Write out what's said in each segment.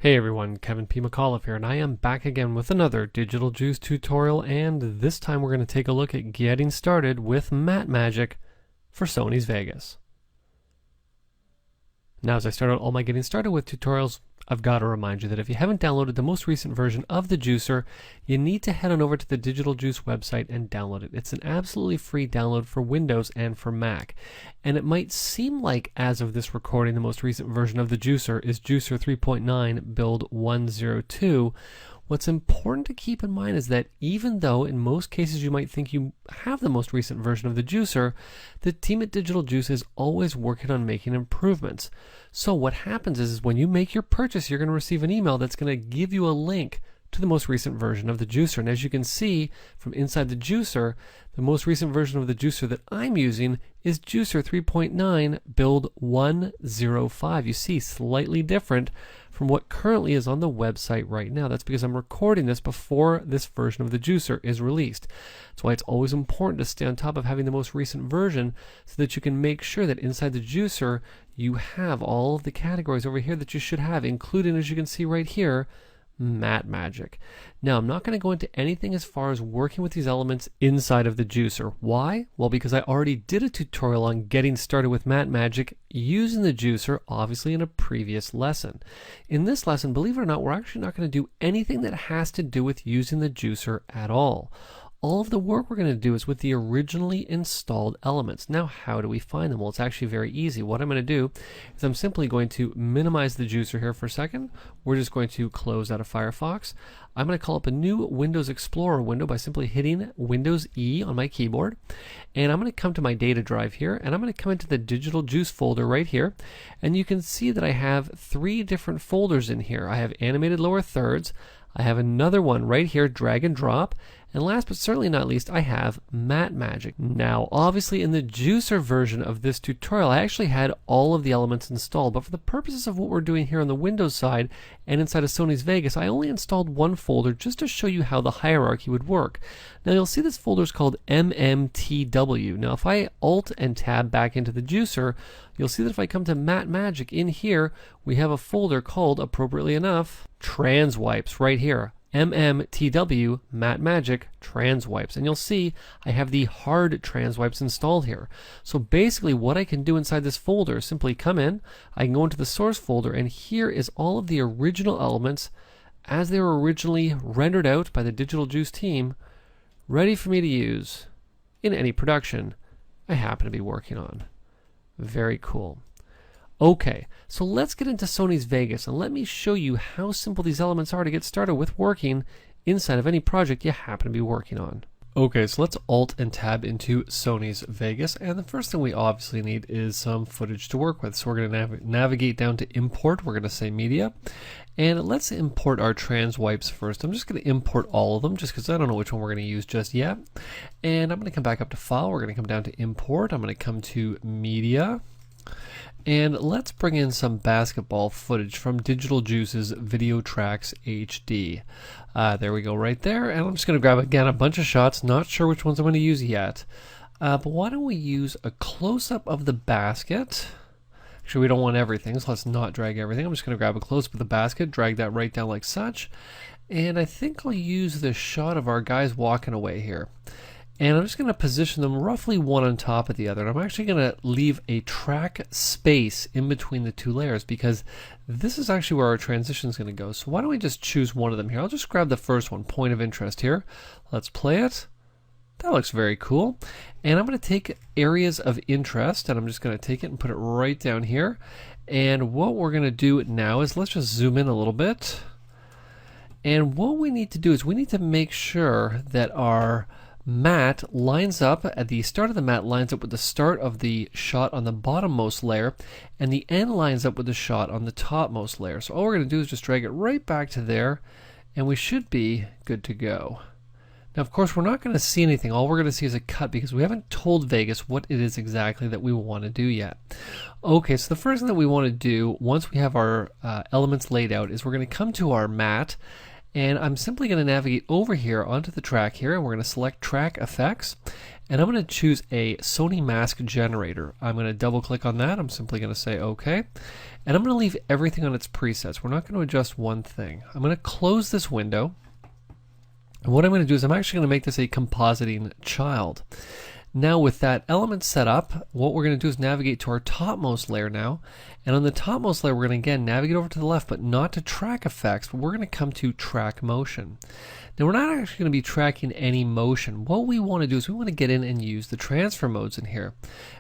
Hey everyone, Kevin P. McAuliffe here, and I am back again with another Digital Juice tutorial, and this time we're going to take a look at getting started with matte magic for Sony's Vegas. Now, as I start out all my getting started with tutorials, I've got to remind you that if you haven't downloaded the most recent version of the Juicer, you need to head on over to the Digital Juice website and download it. It's an absolutely free download for Windows and for Mac. And it might seem like, as of this recording, the most recent version of the Juicer is Juicer 3.9 build 102. What's important to keep in mind is that even though in most cases you might think you have the most recent version of the Juicer, the team at Digital Juice is always working on making improvements. So what happens is when you make your purchase, you're going to receive an email that's going to give you a link to the most recent version of the Juicer. And as you can see from inside the Juicer, the most recent version of the Juicer that I'm using is Juicer 3.9 build 105. You see, slightly different from what currently is on the website right now. That's because I'm recording this before this version of the Juicer is released. That's why it's always important to stay on top of having the most recent version so that you can make sure that inside the Juicer you have all of the categories over here that you should have, including, as you can see right here, matte magic. Now, I'm not going to go into anything as far as working with these elements inside of the Juicer. Why? Well, because I already did a tutorial on getting started with matte magic using the Juicer, obviously in a previous lesson. In this lesson, believe it or not, we're actually not going to do anything that has to do with using the Juicer at all. All of the work we're going to do is with the originally installed elements. Now, how do we find them? Well, it's actually very easy. What I'm going to do is I'm simply going to minimize the Juicer here for a second. We're just going to close out of Firefox. I'm going to call up a new Windows Explorer window by simply hitting Windows E on my keyboard. And I'm going to come to my data drive here, and I'm going to come into the Digital Juice folder right here. And you can see that I have three different folders in here. I have animated lower thirds. I have another one right here, drag and drop. And last but certainly not least, I have matte magic. Now, obviously in the Juicer version of this tutorial, I actually had all of the elements installed, but for the purposes of what we're doing here on the Windows side and inside of Sony's Vegas, I only installed one folder just to show you how the hierarchy would work. Now, you'll see this folder is called MMTW. Now, if I Alt and Tab back into the Juicer, you'll see that if I come to matte magic in here, we have a folder called, appropriately enough, Trans Wipes right here. MMTW matte magic trans wipes, and you'll see I have the hard trans wipes installed here. So basically what I can do inside this folder is simply come in, I can go into the source folder, and here is all of the original elements as they were originally rendered out by the Digital Juice team, ready for me to use in any production I happen to be working on. Very cool. Okay, so let's get into Sony's Vegas and let me show you how simple these elements are to get started with working inside of any project you happen to be working on. Okay, so let's Alt and Tab into Sony's Vegas, and the first thing we obviously need is some footage to work with. So we're going to navigate down to Import. We're going to say Media, and let's import our trans wipes first. I'm just going to import all of them just because I don't know which one we're going to use just yet. And I'm going to come back up to File. We're going to come down to Import. I'm going to come to Media. And let's bring in some basketball footage from Digital Juice's Video Tracks HD. There we go right there. And I'm just going to grab, again, a bunch of shots. Not sure which ones I'm going to use yet. But why don't we use a close-up of the basket? Actually, we don't want everything, so let's not drag everything. I'm just going to grab a close-up of the basket, drag that right down like such. And I think I'll use this shot of our guys walking away here. And I'm just going to position them roughly one on top of the other. And I'm actually going to leave a track space in between the two layers because this is actually where our transition is going to go. So why don't we just choose one of them here? I'll just grab the first one, point of interest here. Let's play it. That looks very cool. And I'm going to take areas of interest, and I'm just going to take it and put it right down here. And what we're going to do now is let's just zoom in a little bit. And what we need to do is we need to make sure that our matte lines up at the start of the matte lines up with the start of the shot on the bottommost layer, and the end lines up with the shot on the topmost layer. So all we're going to do is just drag it right back to there, and we should be good to go. Now, of course, we're not going to see anything. All we're going to see is a cut because we haven't told Vegas what it is exactly that we want to do yet. Okay, so the first thing that we want to do once we have our elements laid out is we're going to come to our matte. And I'm simply going to navigate over here onto the track here, and we're going to select Track Effects, and I'm going to choose a Sony mask generator. I'm going to double click on that. I'm simply going to say OK, and I'm going to leave everything on its presets. We're not going to adjust one thing. I'm going to close this window, and what I'm going to do is I'm actually going to make this a compositing child. Now with that element set up, what we're going to do is navigate to our topmost layer now, and on the topmost layer we're going to again navigate over to the left, but not to Track Effects, but we're going to come to Track Motion. Now we're not actually going to be tracking any motion. What we want to do is we want to get in and use the transfer modes in here,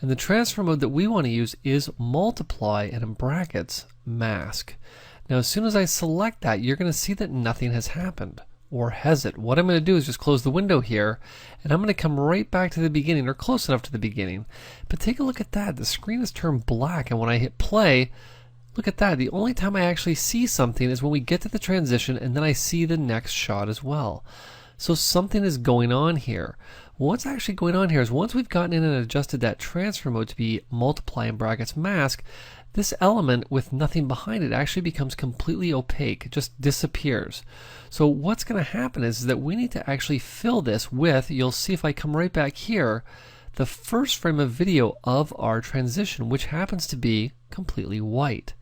and the transfer mode that we want to use is Multiply, and in brackets Mask. Now as soon as I select that, you're going to see that nothing has happened. Or has it? What I'm going to do is just close the window here, and I'm going to come right back to the beginning, or close enough to the beginning. But take a look at that. The screen has turned black, and when I hit play, look at that. The only time I actually see something is when we get to the transition, and then I see the next shot as well. So something is going on here. What's actually going on here is once we've gotten in and adjusted that transfer mode to be Multiply in brackets Mask, this element with nothing behind it actually becomes completely opaque. It just disappears. So what's going to happen is that we need to actually fill this with, you'll see if I come right back here, the first frame of video of our transition, which happens to be completely white.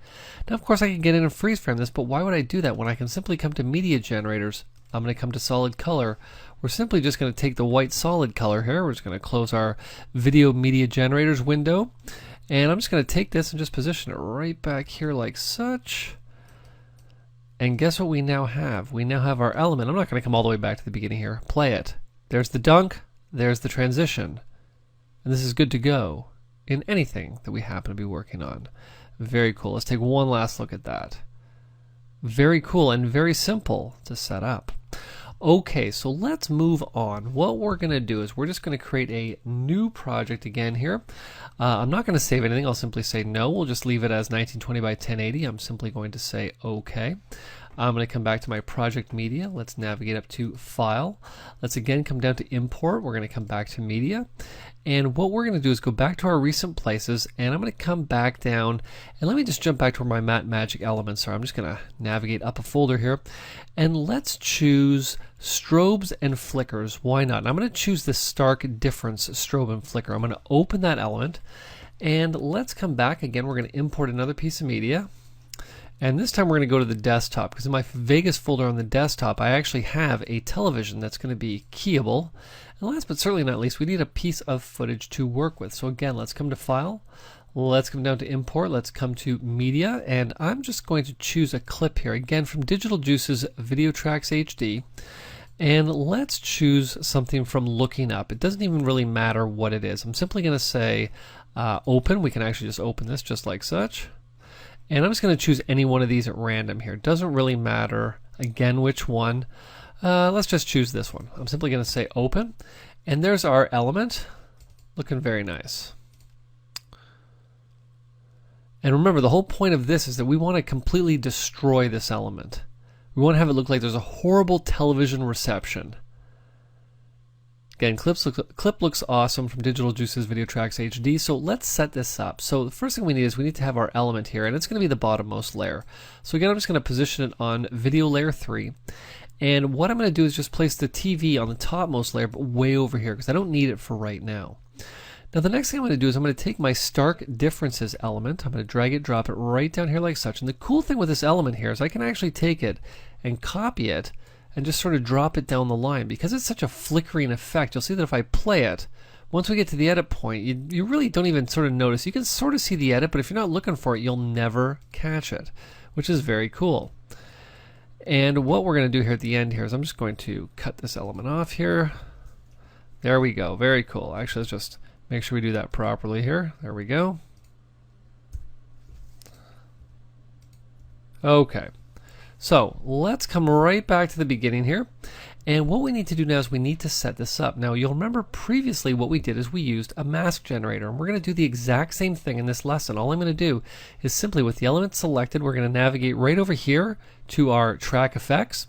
Now of course I can get in and freeze frame this, but why would I do that when I can simply come to media generators? I'm going to come to solid color. We're simply just going to take the white solid color here. We're just going to close our video media generators window. And I'm just going to take this and just position it right back here like such. And guess what we now have? We now have our element. I'm not going to come all the way back to the beginning here. Play it. There's the dunk. There's the transition. And this is good to go in anything that we happen to be working on. Very cool. Let's take one last look at that. Very cool and very simple to set up. Okay, so let's move on. What we're going to do is we're just going to create a new project again here. I'm not going to save anything. I'll simply say no. We'll just leave it as 1920 by 1080. I'm simply going to say OK. I'm going to come back to my project media. Let's navigate up to File. Let's again come down to Import. We're going to come back to Media. And what we're going to do is go back to our recent places, and I'm going to come back down, and let me just jump back to where my Matte Magic elements are. I'm just going to navigate up a folder here, and let's choose strobes and flickers. Why not? And I'm going to choose the stark difference strobe and flicker. I'm going to open that element, and let's come back again. We're going to import another piece of media. And this time we're going to go to the desktop, because in my Vegas folder on the desktop I actually have a television that's going to be keyable. And last but certainly not least, we need a piece of footage to work with. So again, let's come to File, let's come down to Import, let's come to Media, and I'm just going to choose a clip here, again from Digital Juice's Video Tracks HD. And let's choose something from Looking Up. It doesn't even really matter what it is. I'm simply going to say Open. We can actually just open this just like such. And I'm just going to choose any one of these at random here. Doesn't really matter, again, which one. Let's just choose this one. I'm simply going to say Open. And there's our element. Looking very nice. And remember, the whole point of this is that we want to completely destroy this element. We want to have it look like there's a horrible television reception. Again, clip looks awesome from Digital Juice's Video Tracks HD, so let's set this up. So the first thing we need is we need to have our element here, and it's going to be the bottommost layer. So again, I'm just going to position it on Video Layer 3, and what I'm going to do is just place the TV on the topmost layer, but way over here, because I don't need it for right now. Now the next thing I'm going to do is I'm going to take my Stark Differences element, I'm going to drag it, drop it right down here like such, and the cool thing with this element here is I can actually take it and copy it, and just sort of drop it down the line. Because it's such a flickering effect, you'll see that if I play it, once we get to the edit point, you really don't even sort of notice. You can sort of see the edit, but if you're not looking for it, you'll never catch it, which is very cool. And what we're going to do here at the end here is I'm just going to cut this element off here. There we go, very cool. Actually, let's just make sure we do that properly here. There we go. Okay. So let's come right back to the beginning here, and what we need to do now is we need to set this up. Now you'll remember previously what we did is we used a mask generator, and we're going to do the exact same thing in this lesson. All I'm going to do is simply with the element selected, we're going to navigate right over here to our track effects.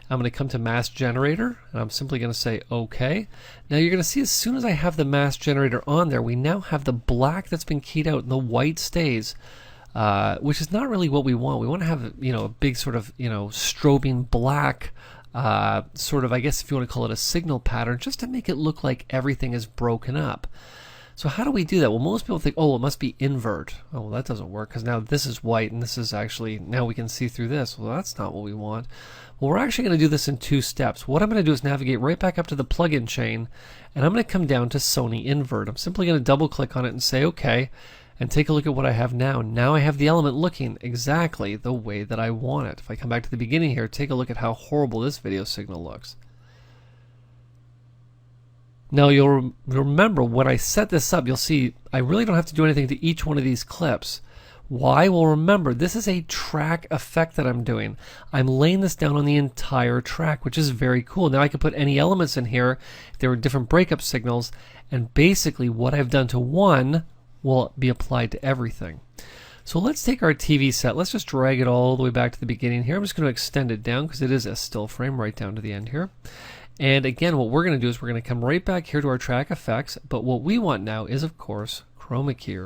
I'm going to come to mask generator, and I'm simply going to say OK. Now you're going to see as soon as I have the mask generator on there, we now have the black that's been keyed out and the white stays. which is not really what we want. We want to have, a big sort of, strobing black, sort of, I guess if you want to call it a signal pattern, just to make it look like everything is broken up. So how do we do that? Well, most people think, oh, it must be invert. Oh, well, that doesn't work because now this is white and this is actually, now we can see through this. Well, that's not what we want. Well, we're actually going to do this in 2 steps. What I'm going to do is navigate right back up to the plugin chain, and I'm going to come down to Sony Invert. I'm simply going to double click on it and say OK, and take a look at what I have now. Now I have the element looking exactly the way that I want it. If I come back to the beginning here, take a look at how horrible this video signal looks. Now you'll remember when I set this up, you'll see I really don't have to do anything to each one of these clips. Why? Well, remember, this is a track effect that I'm doing. I'm laying this down on the entire track, which is very cool. Now I can put any elements in here if there were different breakup signals, and basically what I've done to one will be applied to everything. So let's take our TV set. Let's just drag it all the way back to the beginning here. I'm just going to extend it down because it is a still frame right down to the end here. And again, what we're going to do is we're going to come right back here to our track effects, but what we want now is, of course, chroma key.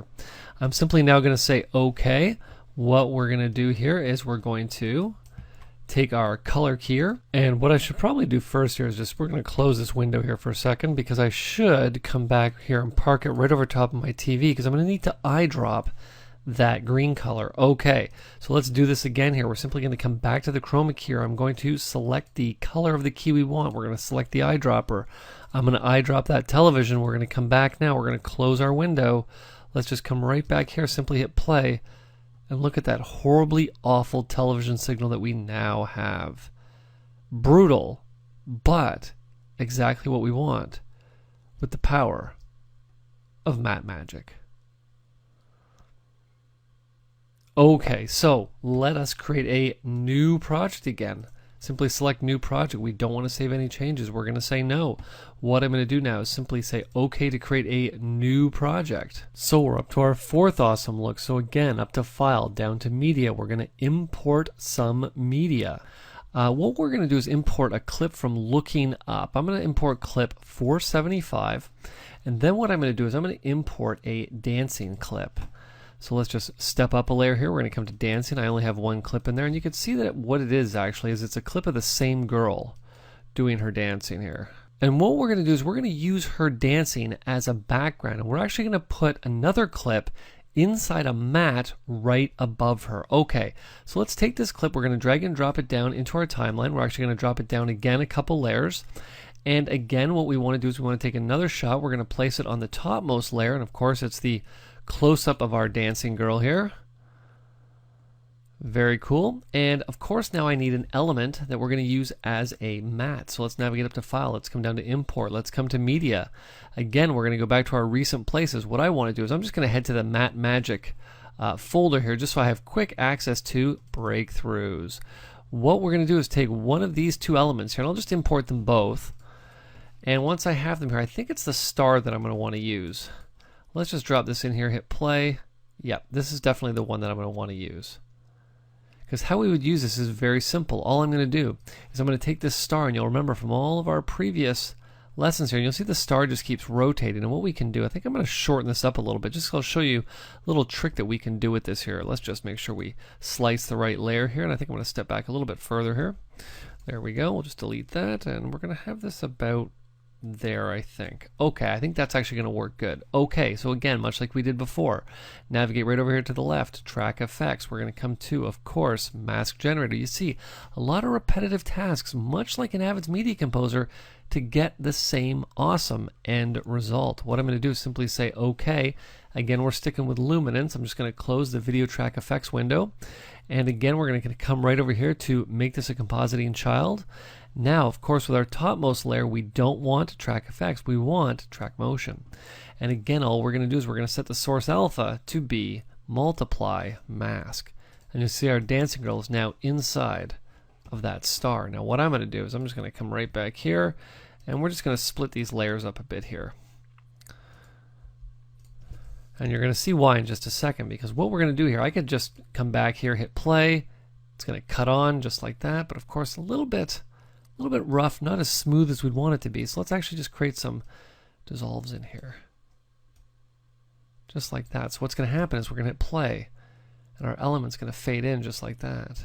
I'm simply now going to say OK. What we're going to do here is we're going to take our color keyer, and what I should probably do first here is just we're going to close this window here for a second, because I should come back here and park it right over top of my TV, because I'm going to need to eyedrop that green color. Okay, so let's do this again here. We're simply going to come back to the chroma key. I'm going to select the color of the key we want. We're going to select the eyedropper. I'm going to eyedrop that television. We're going to come back now. We're going to close our window. Let's just come right back here, simply hit play, and look at that horribly awful television signal that we now have. Brutal, but exactly what we want with the power of matte magic. Okay, so let us create a new project again. Simply select new project. We don't want to save any changes. We're going to say no. What I'm going to do now is simply say OK to create a new project. So we're up to our 4th awesome look. So again, up to File, down to Media. We're going to import some media. What we're going to do is import a clip from Looking Up. I'm going to import clip 475. And then what I'm going to do is I'm going to import a dancing clip. So let's just step up a layer here. We're going to come to dancing. I only have 1 clip in there, and you can see that what it is actually is it's a clip of the same girl doing her dancing here. And what we're going to do is we're going to use her dancing as a background, and we're actually going to put another clip inside a mat right above her. Okay, so let's take this clip. We're going to drag and drop it down into our timeline. We're actually going to drop it down again a couple layers. And again, what we want to do is we want to take another shot. We're going to place it on the topmost layer, and of course it's the close-up of our dancing girl here. Very cool. And of course now I need an element that we're going to use as a matte. So let's navigate up to File. Let's come down to Import. Let's come to Media. Again, we're going to go back to our recent places. What I want to do is I'm just going to head to the Matte Magic folder here, just so I have quick access to breakthroughs. What we're going to do is take one of these 2 elements here, and I'll just import them both. And once I have them here, I think it's the star that I'm going to want to use. Let's just drop this in here, hit play. Yep, this is definitely the one that I'm going to want to use. Because how we would use this is very simple. All I'm going to do is I'm going to take this star, and you'll remember from all of our previous lessons here, and you'll see the star just keeps rotating. And what we can do, I think I'm going to shorten this up a little bit, just so I'll show you a little trick that we can do with this here. Let's just make sure we slice the right layer here, and I think I'm going to step back a little bit further here. There we go. We'll just delete that, and we're going to have this about there, I think. Okay, I think that's actually going to work good. Okay, so again, much like we did before, navigate right over here to the left, Track Effects. We're going to come to, of course, Mask Generator. You see a lot of repetitive tasks, much like in Avid's Media Composer, to get the same awesome end result. What I'm going to do is simply say OK. Again, we're sticking with luminance. I'm just going to close the Video Track Effects window. And again, we're going to come right over here to make this a compositing child. Now, of course, with our topmost layer, we don't want track effects. We want track motion. And again, all we're going to do is we're going to set the source alpha to be multiply mask. And you see our dancing girl is now inside of that star. Now, what I'm going to do is I'm just going to come right back here, and we're just going to split these layers up a bit here. And you're going to see why in just a second, because what we're going to do here, I could just come back here, hit play. It's going to cut on just like that, but of course a little bit rough, not as smooth as we'd want it to be. So let's actually just create some dissolves in here. Just like that. So what's going to happen is we're going to hit play. And our element's going to fade in just like that.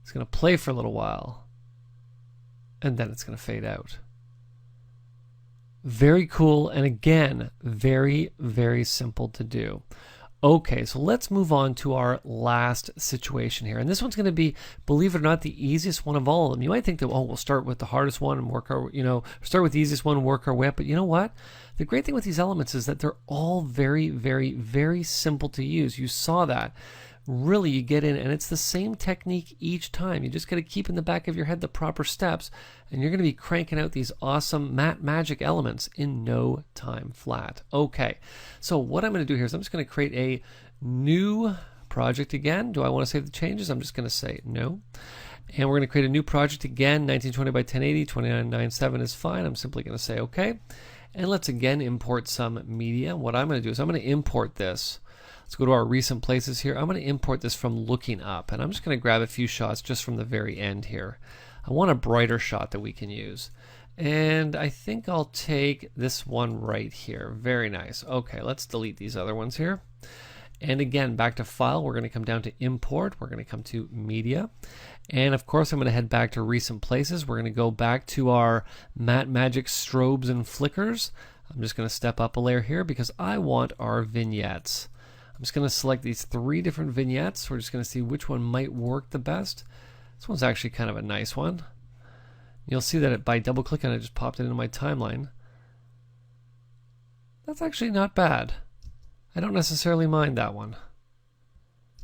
It's going to play for a little while. And then it's going to fade out. Very cool, and again, very, very simple to do. Okay, so let's move on to our last situation here. And this one's going to be, believe it or not, the easiest one of all of them. You might think that, oh, we'll start with the hardest one and work our, start with the easiest one and work our way up. But you know what? The great thing with these elements is that they're all very, very, very simple to use. You saw that. Really, you get in, and it's the same technique each time. You just got to keep in the back of your head the proper steps, and you're going to be cranking out these awesome matte magic elements in no time flat. Okay, so what I'm going to do here is I'm just going to create a new project again. Do I want to save the changes? I'm just going to say no. And we're going to create a new project again, 1920 by 1080, 2997 is fine. I'm simply going to say okay. And let's again import some media. What I'm going to do is I'm going to import this. Let's go to our recent places here. I'm going to import this from looking up, and I'm just going to grab a few shots just from the very end here. I want a brighter shot that we can use. And I think I'll take this one right here. Very nice. Okay, let's delete these other ones here. And again, back to File, we're going to come down to Import. We're going to come to Media. And of course, I'm going to head back to Recent Places. We're going to go back to our Matte Magic Strobes and Flickers. I'm just going to step up a layer here because I want our vignettes. I'm just going to select these 3 different vignettes. We're just going to see which one might work the best. This one's actually kind of a nice one. You'll see that by double clicking it just popped it into my timeline. That's actually not bad. I don't necessarily mind that one.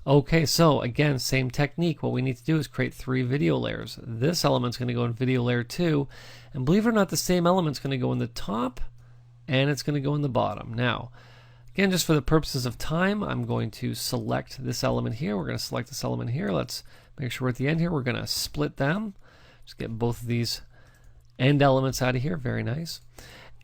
Okay, so again, same technique. What we need to do is create 3 video layers. This element's going to go in video layer 2, and believe it or not, the same element's going to go in the top, and it's going to go in the bottom. Now, again, just for the purposes of time, I'm going to select this element here. We're going to select this element here. Let's make sure we're at the end here. We're going to split them. Just get both of these end elements out of here. Very nice.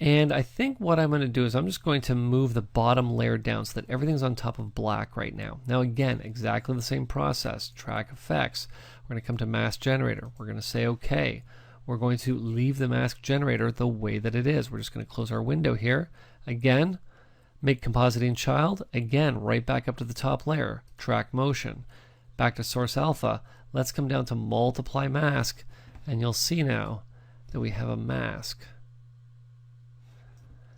And I think what I'm going to do is I'm just going to move the bottom layer down so that everything's on top of black right now. Now again, exactly the same process. Track effects. We're going to come to mask generator. We're going to say OK. We're going to leave the mask generator the way that it is. We're just going to close our window here. Again, make compositing child. Again, right back up to the top layer. Track motion. Back to source alpha. Let's come down to multiply mask, and you'll see now that we have a mask.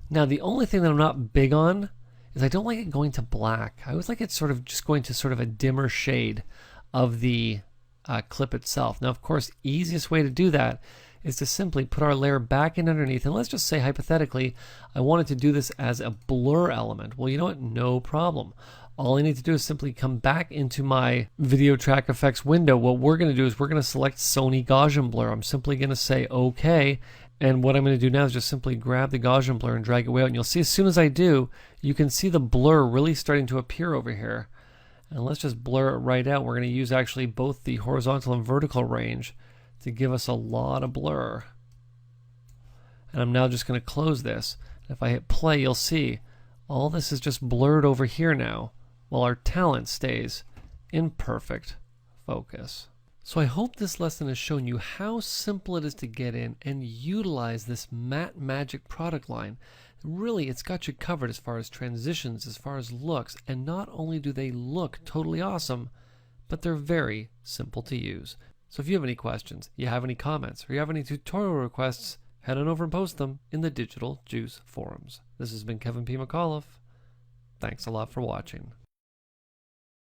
Now, the only thing that I'm not big on is I don't like it going to black. I always like it sort of just going to sort of a dimmer shade of the clip itself. Now, of course, easiest way to do that is to simply put our layer back in underneath, and let's just say hypothetically I wanted to do this as a blur element. Well, you know what? No problem. All I need to do is simply come back into my video track effects window. What we're going to do is we're going to select Sony Gaussian blur. I'm simply going to say OK, and what I'm going to do now is just simply grab the Gaussian blur and drag it way out, and you'll see as soon as I do, you can see the blur really starting to appear over here. And let's just blur it right out. We're going to use actually both the horizontal and vertical range to give us a lot of blur. And I'm now just going to close this. If I hit play, you'll see all this is just blurred over here now, while our talent stays in perfect focus. So I hope this lesson has shown you how simple it is to get in and utilize this matte magic product line. Really, it's got you covered as far as transitions, as far as looks, and not only do they look totally awesome, but they're very simple to use. So if you have any questions, you have any comments, or you have any tutorial requests, head on over and post them in the Digital Juice forums. This has been Kevin P. McAuliffe. Thanks a lot for watching.